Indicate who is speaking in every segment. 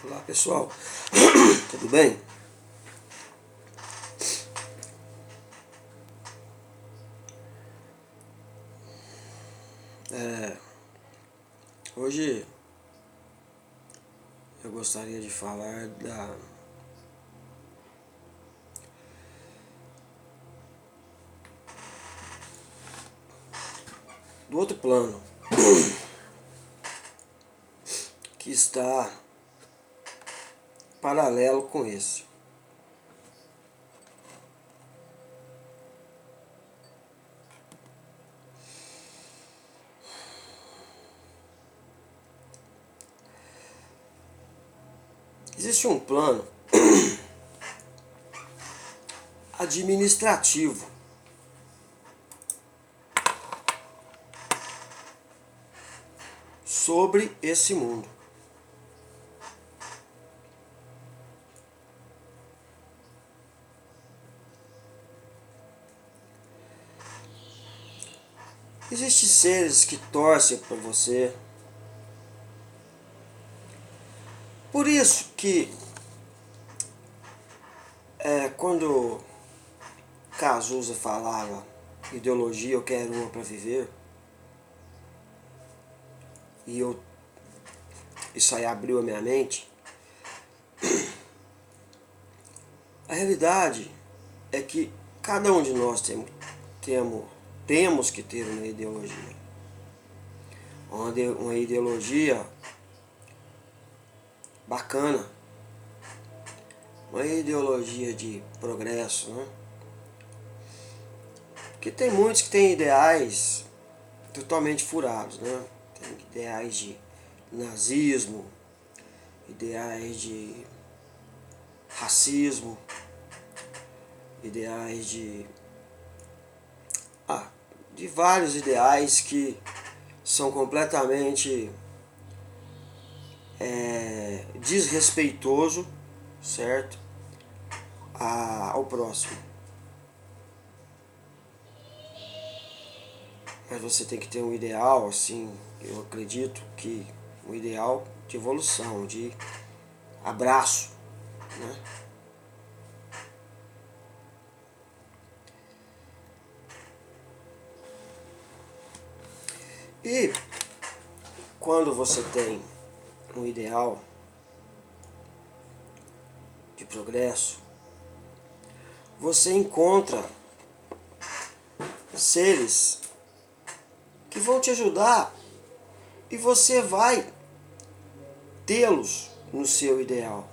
Speaker 1: Olá pessoal, tudo bem? Hoje eu gostaria de falar do outro plano que está paralelo com esse. Existe um plano administrativo sobre esse mundo. Existem seres que torcem por você. Por isso que quando Cazuza falava ideologia, eu quero uma para viver, e isso aí abriu a minha mente. A realidade é que cada um de nós temos que ter uma ideologia. Uma ideologia bacana, uma ideologia de progresso, né? Porque tem muitos que têm ideais totalmente furados, né? Tem ideais de nazismo, ideais de racismo, ideais de vários ideais que são completamente desrespeitoso, certo? Ao próximo. Mas você tem que ter um ideal, assim, eu acredito que um ideal de evolução, de abraço, né? E quando você tem um ideal de progresso, você encontra seres que vão te ajudar e você vai tê-los no seu ideal.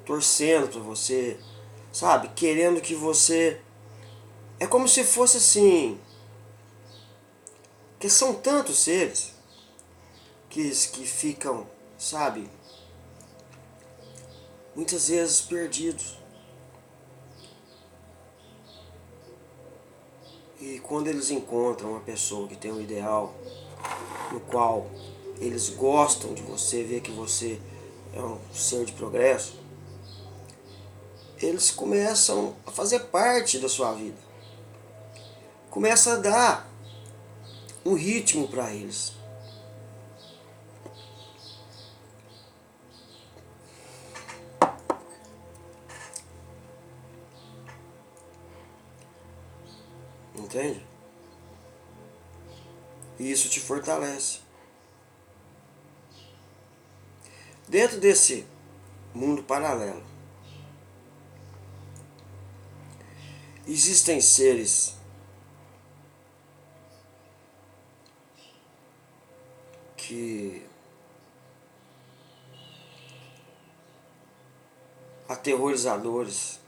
Speaker 1: Torcendo para você, sabe? Querendo que você... É como se fosse assim... Que são tantos seres que ficam, sabe? Muitas vezes perdidos. E quando eles encontram uma pessoa que tem um ideal, no qual eles gostam de você, ver que você é um ser de progresso, eles começam a fazer parte da sua vida. Começa a dar um ritmo para eles. Entende? E isso te fortalece. Dentro desse mundo paralelo, existem seres que aterrorizadores,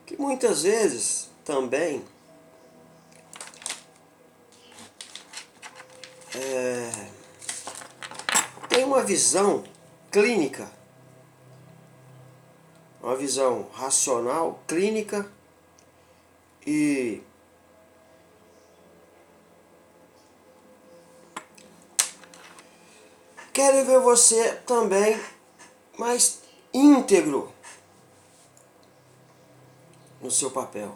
Speaker 1: que muitas vezes também tem uma visão clínica, uma visão racional, clínica, e querem ver você também mais íntegro no seu papel.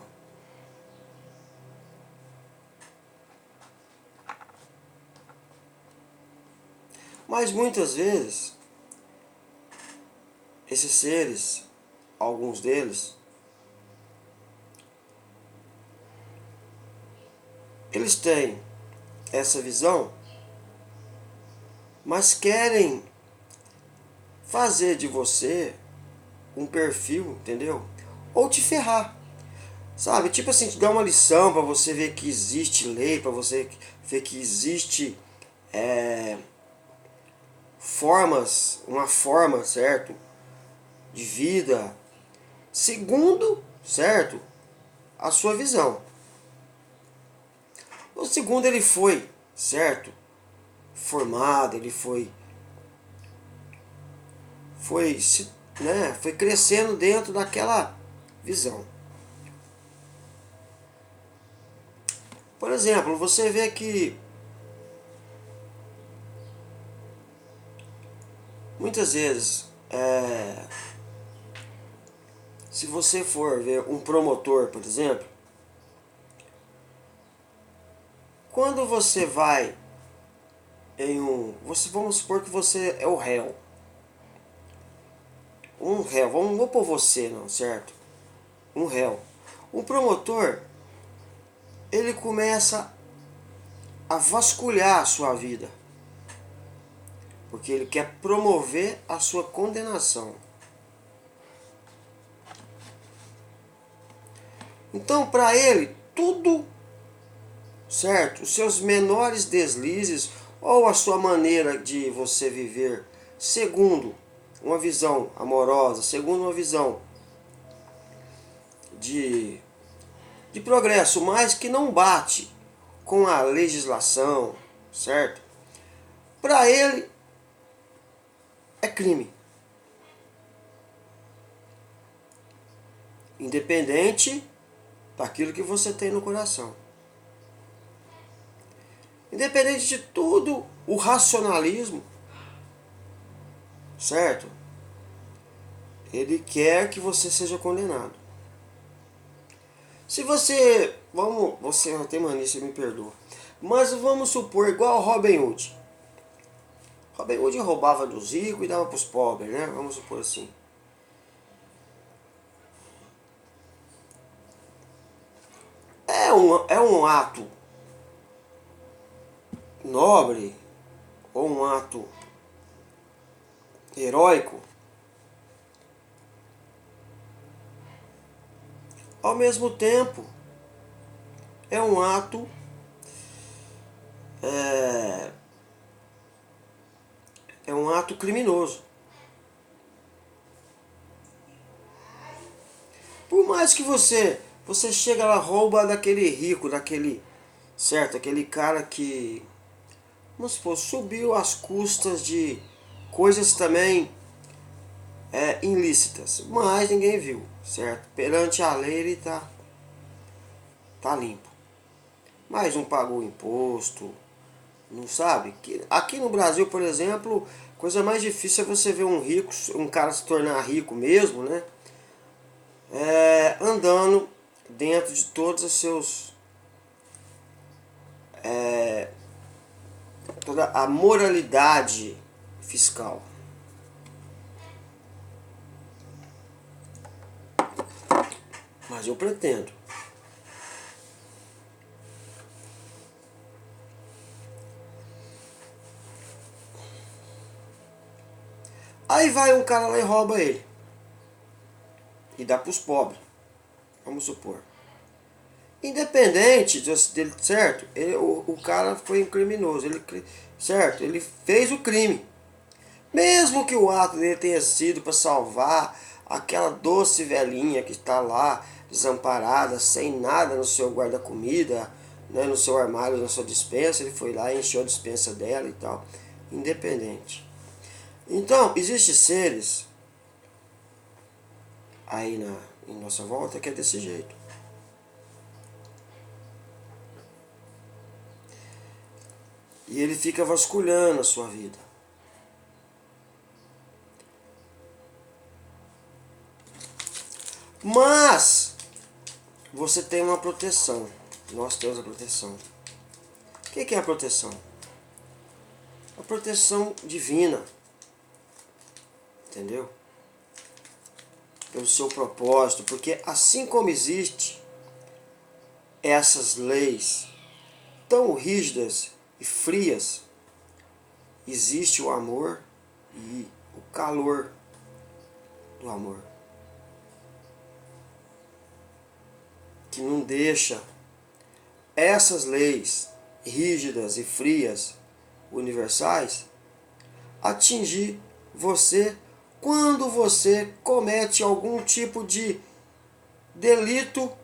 Speaker 1: Mas muitas vezes, esses seres, alguns deles, eles têm essa visão, mas querem fazer de você um perfil, entendeu? Ou te ferrar, sabe? Tipo assim, te dar uma lição para você ver que existe lei, para você ver que existe uma forma, certo? De vida, segundo, certo? A sua visão. O segundo, ele foi, certo? Formado, ele foi crescendo dentro daquela visão. Por exemplo, você vê que muitas vezes, se você for ver um promotor, por exemplo, quando você vai vamos supor que você é o réu. Um réu, vou por você, não, certo? Um réu. Um promotor, ele começa a vasculhar a sua vida, porque ele quer promover a sua condenação. Então, para ele, tudo certo, os seus menores deslizes ou a sua maneira de você viver segundo uma visão amorosa, segundo uma visão de, de progresso, mas que não bate com a legislação, certo? Para ele é crime. Independente daquilo que você tem no coração. Independente de tudo, o racionalismo, certo? Ele quer que você seja condenado. Se você tem mania, você me perdoa. Mas vamos supor, igual Robin Hood. Robin Hood roubava dos ricos e dava para os pobres, né? Vamos supor assim. É um ato nobre ou um ato heróico, ao mesmo tempo é um ato é, é um ato criminoso. Por mais que você chega lá, rouba daquele rico, daquele, certo, aquele cara que, vamos supor, subiu às custas de coisas também ilícitas, mas ninguém viu, certo? Perante a lei ele tá limpo. Mas não pagou imposto, não sabe? Aqui no Brasil, por exemplo, coisa mais difícil é você ver um rico, um cara se tornar rico mesmo, né? Andando dentro de todos os seus toda a moralidade fiscal. Mas eu pretendo. Aí vai um cara lá e rouba ele. E dá para os pobres. Vamos supor. Independente dele, certo? O cara foi um criminoso. Certo? Ele fez o crime. Mesmo que o ato dele tenha sido para salvar aquela doce velhinha que está lá, desamparada, sem nada no seu guarda-comida, né, no seu armário, na sua despensa, ele foi lá e encheu a despensa dela e tal. Independente. Então, existem seres aí em nossa volta que é desse jeito. E ele fica vasculhando a sua vida. Mas você tem uma proteção. Nós temos a proteção. O que é a proteção? a proteção divina, entendeu? Pelo seu propósito, porque assim como existe essas leis tão rígidas e frias, existe o amor e o calor do amor, que não deixa essas leis rígidas e frias, universais, atingir você quando você comete algum tipo de delito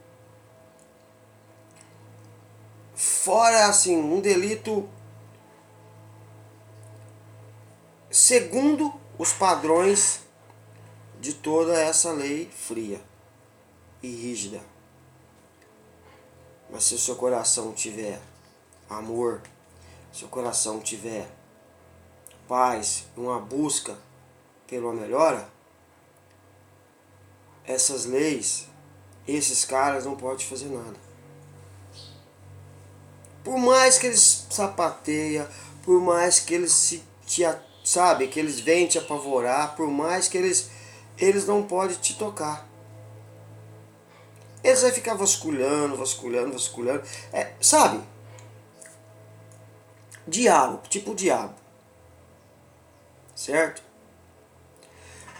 Speaker 1: fora, assim, um delito segundo os padrões de toda essa lei fria e rígida. Mas se o seu coração tiver amor, se o coração tiver paz, uma busca pela melhora, essas leis, esses caras não podem fazer nada. Por mais que eles sapateiam, por mais que eles sabe, que eles venham te apavorar, por mais que eles não podem te tocar. Eles vão ficar vasculhando, vasculhando, vasculhando. Sabe? Diabo, tipo diabo. Certo?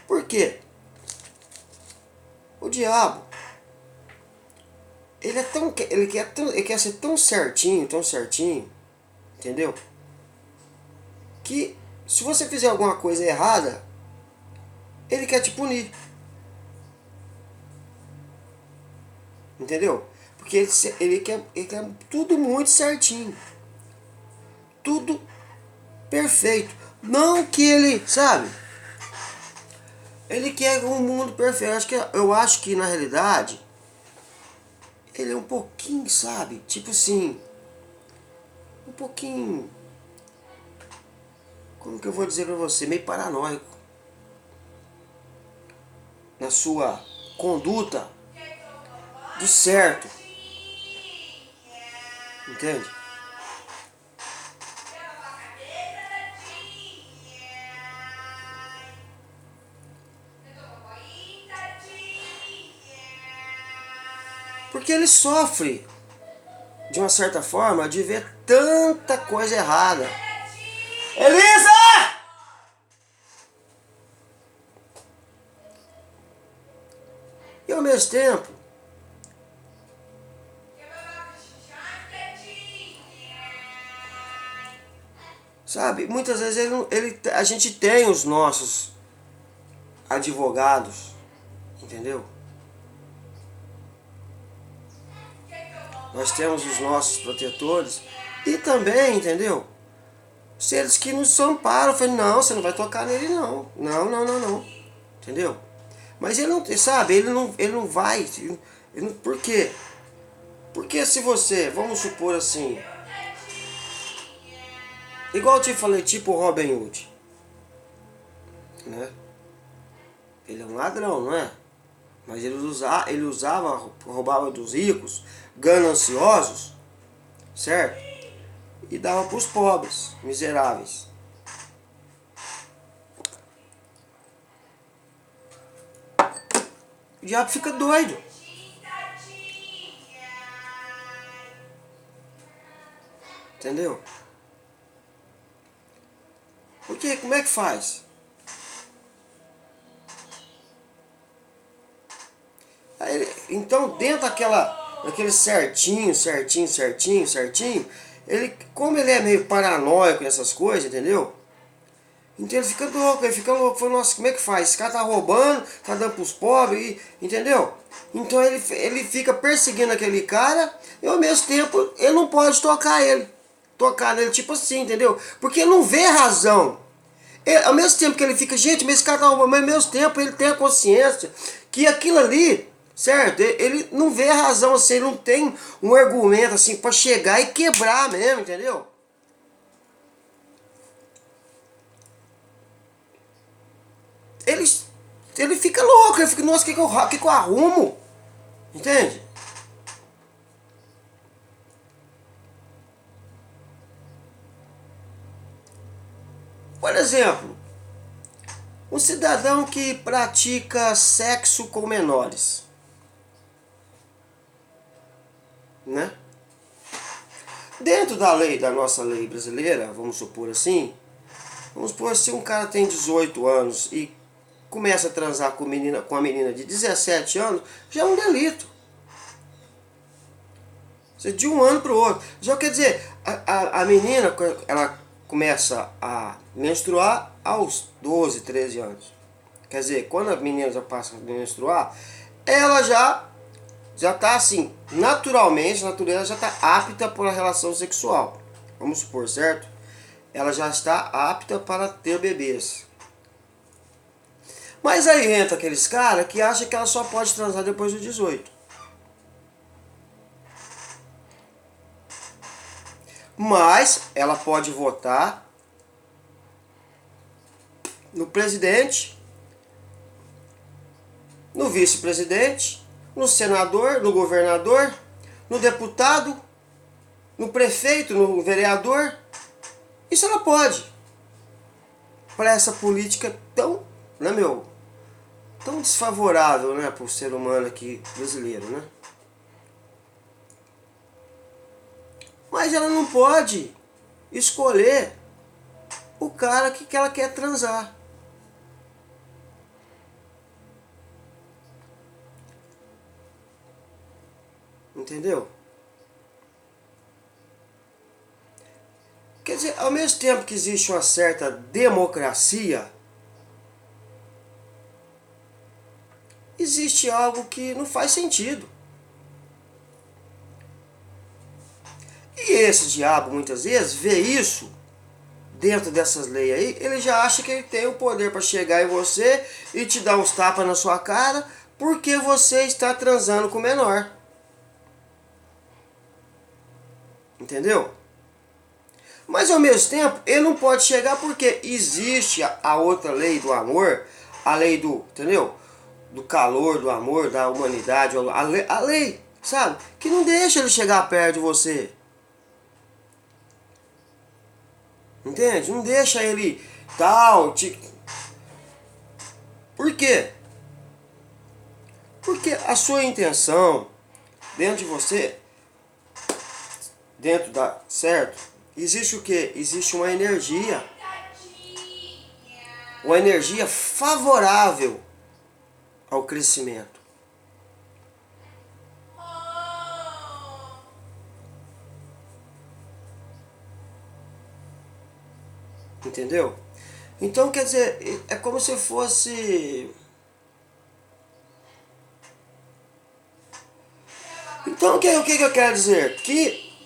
Speaker 1: Por quê? O diabo, ele quer ser tão certinho, entendeu? Que se você fizer alguma coisa errada, ele quer te punir. Entendeu? Porque ele quer tudo muito certinho. Tudo perfeito. Não que ele, sabe? Ele quer um mundo perfeito. Eu acho que na realidade ele é um pouquinho, sabe? Tipo assim, um pouquinho, como que eu vou dizer pra você, meio paranoico na sua conduta de certo. Entende? Porque ele sofre, de uma certa forma, de ver tanta coisa errada. Elisa! E ao mesmo tempo, sabe, muitas vezes a gente tem os nossos advogados, entendeu? Nós temos os nossos protetores e também, entendeu? Seres que nos amparam. Eu falei, não, você não vai tocar nele não. Não, não, não, não. Entendeu? Mas ele não, sabe, ele não vai. Por quê? Porque se você, vamos supor assim, igual eu te falei, tipo o Robin Hood, né? Ele é um ladrão, não é? Mas ele usava, roubava dos ricos, gananciosos, certo? E dava para os pobres, miseráveis. O diabo fica doido. Entendeu? Porque como é que faz? Então, dentro daquele certinho, ele, como ele é meio paranoico nessas coisas, entendeu? Então ele fica louco, fala, nossa, como é que faz? Esse cara tá roubando, tá dando pros pobres, entendeu? Então ele fica perseguindo aquele cara e ao mesmo tempo ele não pode tocar nele, tipo assim, entendeu? Porque ele não vê razão. Ao mesmo tempo que ele fica, gente, mas esse cara tá roubando, mas ao mesmo tempo ele tem a consciência que aquilo ali, certo? Ele não vê a razão, assim, ele não tem um argumento assim pra chegar e quebrar mesmo, entendeu? Ele, ele fica louco, ele fica, nossa, o que eu arrumo? Entende? Por exemplo, um cidadão que pratica sexo com menores, né? Dentro da lei, da nossa lei brasileira, vamos supor se um cara tem 18 anos e começa a transar com a menina de 17 anos, já é um delito. De um ano para o outro. Já quer dizer, a menina, ela começa a menstruar aos 12, 13 anos. Quer dizer, quando a menina já passa a menstruar, ela já está assim, naturalmente, a natureza já está apta para a relação sexual. Vamos supor, certo? Ela já está apta para ter bebês. Mas aí entra aqueles caras que acham que ela só pode transar depois dos 18. Mas ela pode votar no presidente, no vice-presidente, no senador, no governador, no deputado, no prefeito, no vereador. Isso ela pode. Para essa política tão, né, tão desfavorável, né, para o ser humano aqui brasileiro, né? Mas ela não pode escolher o cara que ela quer transar. Entendeu? Quer dizer, ao mesmo tempo que existe uma certa democracia, existe algo que não faz sentido. E esse diabo, muitas vezes, vê isso dentro dessas leis aí, ele já acha que ele tem o poder para chegar em você e te dar uns tapas na sua cara porque você está transando com o menor. Entendeu? Mas ao mesmo tempo, ele não pode chegar porque existe a outra lei do amor, a lei do, entendeu? Do calor, do amor, da humanidade, a lei, sabe? Que não deixa ele chegar perto de você. Entende? Não deixa ele tal. Por quê? Porque a sua intenção dentro de você, dentro da. Certo? Existe o quê? Existe uma energia. Uma energia favorável ao crescimento. Entendeu? Então, quer dizer, é como se fosse. Então, o que eu quero dizer? Que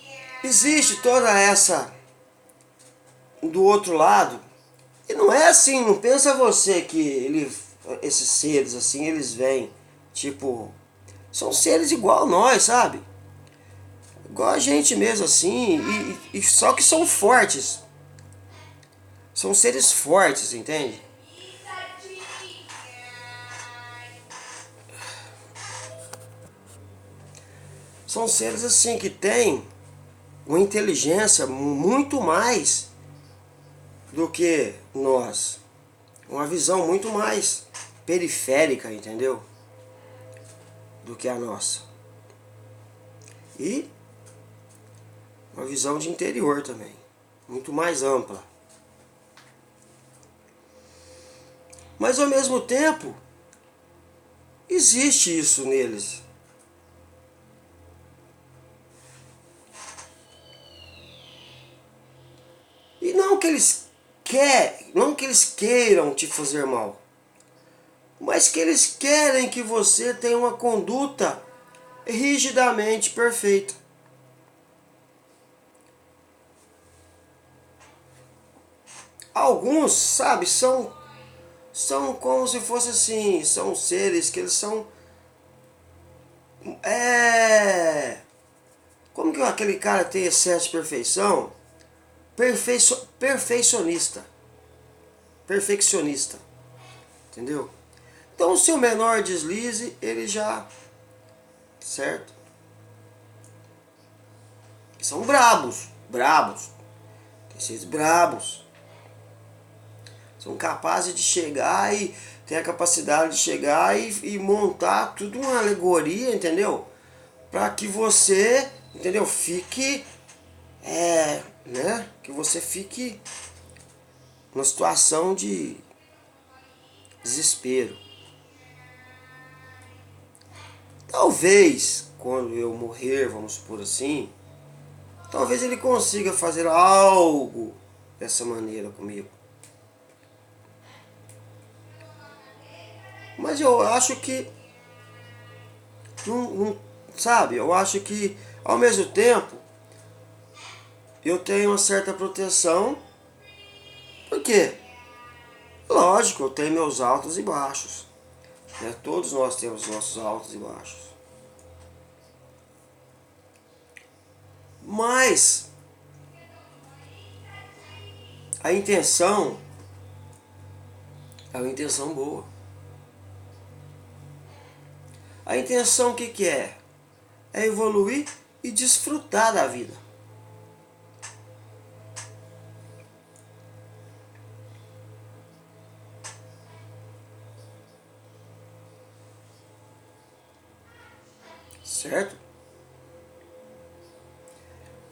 Speaker 1: existe toda essa. Do outro lado. E não é assim, não pensa você que esses seres assim, eles vêm, tipo. São seres igual a nós, sabe? Igual a gente mesmo, assim, e só que são fortes. São seres fortes, entende? São seres assim que têm uma inteligência muito mais do que nós. Uma visão muito mais periférica, entendeu? Do que a nossa. E uma visão de interior também. Muito mais ampla. Mas ao mesmo tempo, existe isso neles. E não que eles queiram te fazer mal, mas que eles querem que você tenha uma conduta rigidamente perfeita. Alguns, sabe, são como se fosse assim, são seres que eles são como que aquele cara tem excesso de perfeição? Perfeicionista. Perfeccionista. Entendeu? Então, se o menor deslize, ele já. Certo? São brabos. Brabos. Tem seres brabos. São capazes de chegar e ter a capacidade de chegar e montar tudo uma alegoria, entendeu? Para que você, entendeu? Fique, né? Que você fique numa situação de desespero. Talvez, quando eu morrer, vamos supor assim, talvez ele consiga fazer algo dessa maneira comigo. Mas eu acho que, sabe, eu acho que ao mesmo tempo eu tenho uma certa proteção. Por quê? Lógico, eu tenho meus altos e baixos. Né? Todos nós temos nossos altos e baixos. Mas a intenção é uma intenção boa. A intenção o que, que é? É evoluir e desfrutar da vida. Certo?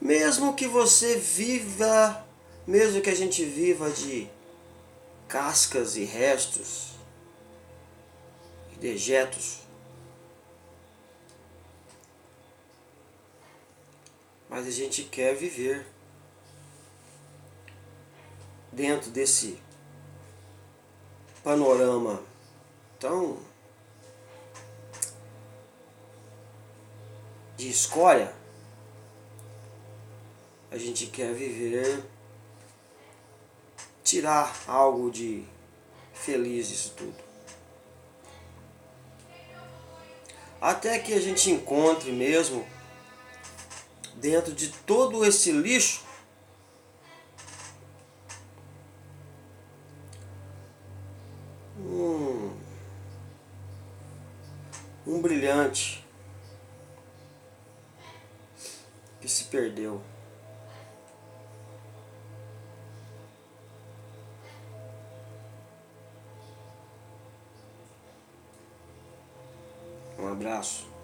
Speaker 1: Mesmo que você viva, mesmo que a gente viva de cascas e restos e dejetos, mas a gente quer viver dentro desse panorama tão de escória. A gente quer viver, tirar algo de feliz disso tudo. Até que a gente encontre mesmo, dentro de todo esse lixo, um brilhante que se perdeu. Um abraço.